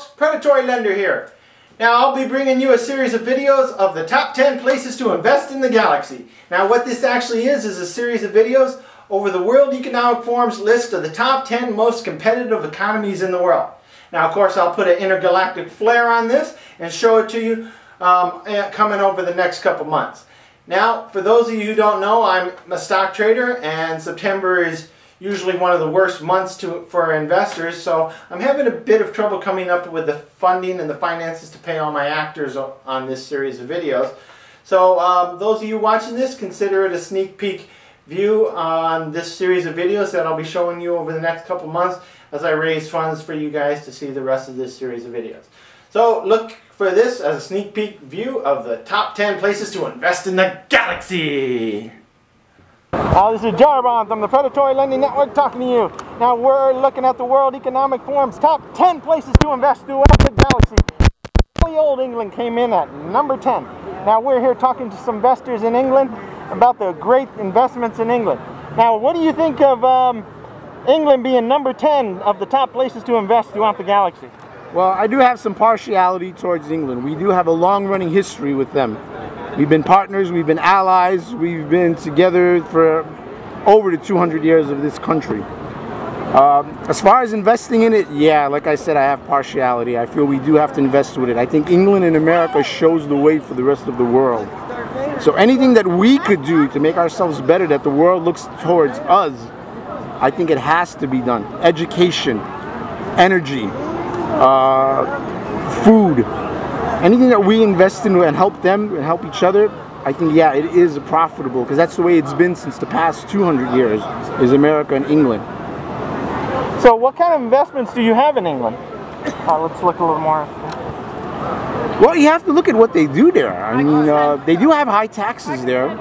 folks, Predatory Lender here. Now I'll be bringing you a series of videos of the top 10 places to invest in the galaxy. Now what this actually is a series of videos over the World Economic Forum's list of the top 10 most competitive economies in the world. Now of course I'll put an intergalactic flair on this and show it to you coming over the next couple months. Now for those of you who don't know, I'm a stock trader and September is usually one of the worst months for investors, so I'm having a bit of trouble coming up with the funding and the finances to pay all my actors on this series of videos. So those of you watching this, consider it a sneak peek view on this series of videos that I'll be showing you over the next couple months as I raise funds for you guys to see the rest of this series of videos. So look for this as a sneak peek view of the top 10 places to invest in the galaxy. This is Jarbon from the Predatory Lending Network talking to you. Now we're looking at the World Economic Forum's top 10 places to invest throughout the galaxy. Old England came in at number 10. Now we're here talking to some investors in England about the great investments in England. Now what do you think of England being number 10 of the top places to invest throughout the galaxy? Well, I do have some partiality towards England. We do have a long-running history with them. We've been partners, we've been allies, we've been together for over the 200 years of this country. As far as investing in it, yeah, like I said, I have partiality. I feel we do have to invest with it. I think England and America shows the way for the rest of the world. So anything that we could do to make ourselves better, that the world looks towards us, I think it has to be done. Education, energy, food. Anything that we invest in and help them and help each other, I think, yeah, it is profitable, because that's the way it's been since the past 200 years, is America and England. So what kind of investments do you have in England? Let's look a little more. Well, you have to look at what they do there. I mean, they do have high taxes there,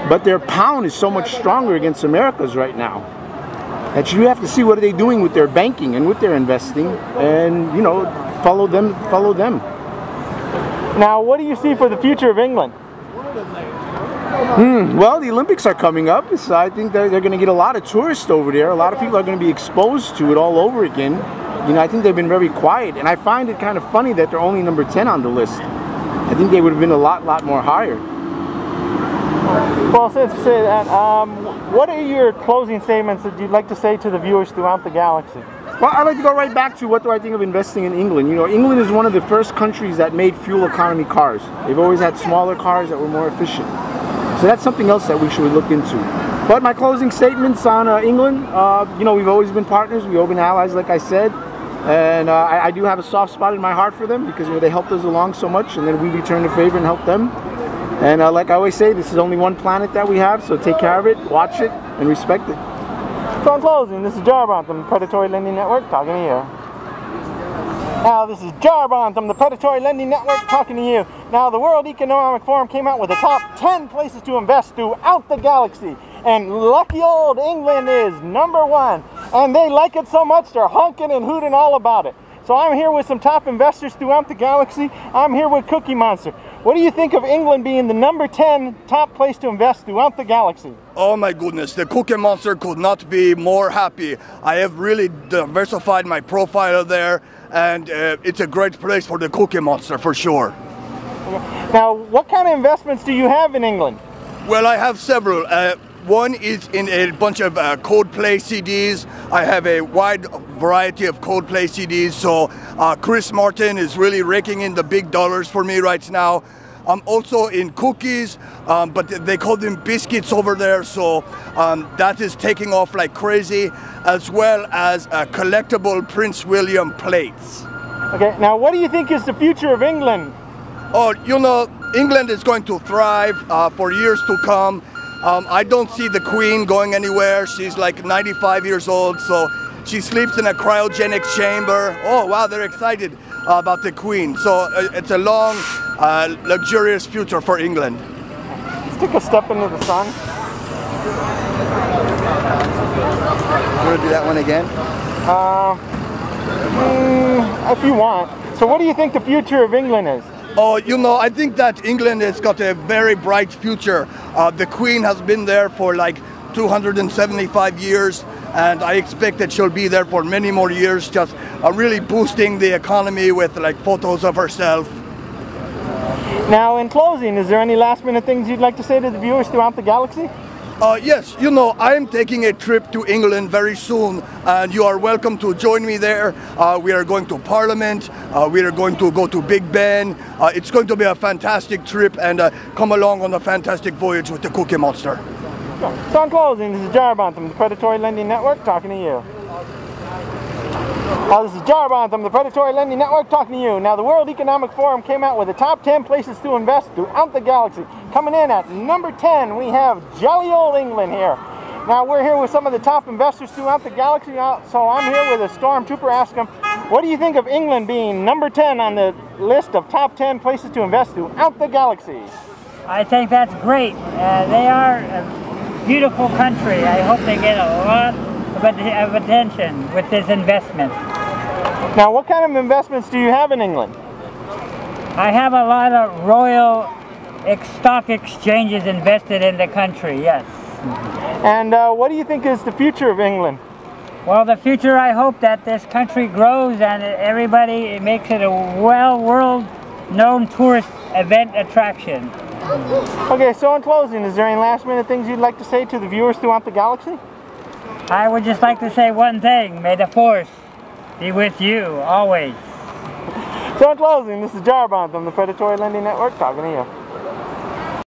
but their pound is so much stronger against America's right now that you have to see what are they doing with their banking and with their investing, and, you know, follow them. Now, what do you see for the future of England? Well, the Olympics are coming up, so I think they're going to get a lot of tourists over there. A lot of people are going to be exposed to it all over again. You know, I think they've been very quiet, and I find it kind of funny that they're only number 10 on the list. I think they would have been a lot more higher. Well, since you say that, what are your closing statements that you'd like to say to the viewers throughout the galaxy? Well, I'd like to go right back to what do I think of investing in England. You know, England is one of the first countries that made fuel economy cars. They've always had smaller cars that were more efficient. So that's something else that we should look into. But my closing statements on England, you know, we've always been partners. We've always been allies, like I said. And I do have a soft spot in my heart for them because, you know, they helped us along so much, and then we return the favor and help them. And like I always say, this is only one planet that we have, so take care of it, watch it, and respect it. So in closing, this is Jarbon from the Predatory Lending Network talking to you. Now this is Jarbon from the Predatory Lending Network talking to you. Now the World Economic Forum came out with the top 10 places to invest throughout the galaxy. And lucky old England is number 1. And they like it so much they're honking and hooting all about it. So I'm here with some top investors throughout the galaxy. I'm here with Cookie Monster. What do you think of England being the number 10 top place to invest throughout the galaxy? Oh my goodness, the Cookie Monster could not be more happy. I have really diversified my profile there, and it's a great place for the Cookie Monster for sure. Now, what kind of investments do you have in England? Well, I have several. One is in a bunch of Coldplay CDs. I have a wide variety of Coldplay CDs, so Chris Martin is really raking in the big dollars for me right now. I'm also in cookies, but they call them biscuits over there, so that is taking off like crazy, as well as collectible Prince William plates. Okay, now what do you think is the future of England? Oh, you know, England is going to thrive for years to come. I don't see the Queen going anywhere. She's like 95 years old, so she sleeps in a cryogenic chamber. Oh wow, they're excited about the Queen. So it's a long, luxurious future for England. Let's take a step into the sun. You want to do that one again? If you want. So what do you think the future of England is? Oh, you know, I think that England has got a very bright future. The Queen has been there for like 275 years, and I expect that she'll be there for many more years, just really boosting the economy with like photos of herself. Now, in closing, is there any last minute things you'd like to say to the viewers throughout the galaxy? Yes, you know, I'm taking a trip to England very soon, and you are welcome to join me there. We are going to Parliament, we are going to go to Big Ben. It's going to be a fantastic trip, and come along on a fantastic voyage with the Cookie Monster. So in closing, this is Jarbon from the Predatory Lending Network talking to you. This is Jarbon from the Predatory Lending Network talking to you. Now, the World Economic Forum came out with the top 10 places to invest throughout the galaxy. Coming in at number 10, we have jolly old England here. Now, we're here with some of the top investors throughout the galaxy. So I'm here with a stormtrooper. Ask him, what do you think of England being number 10 on the list of top 10 places to invest throughout the galaxy? I think that's great. They are a beautiful country. I hope they get a lot of attention with this investment. Now, what kind of investments do you have in England? I have a lot of royal stock exchanges invested in the country, yes. And what do you think is the future of England? Well, the future, I hope that this country grows and everybody makes it a world-known tourist event attraction. Okay, so in closing, is there any last-minute things you'd like to say to the viewers throughout the galaxy? I would just like to say one thing. May the Force be with you, always. So in closing, this is Jarbon from the Predatory Lending Network talking to you.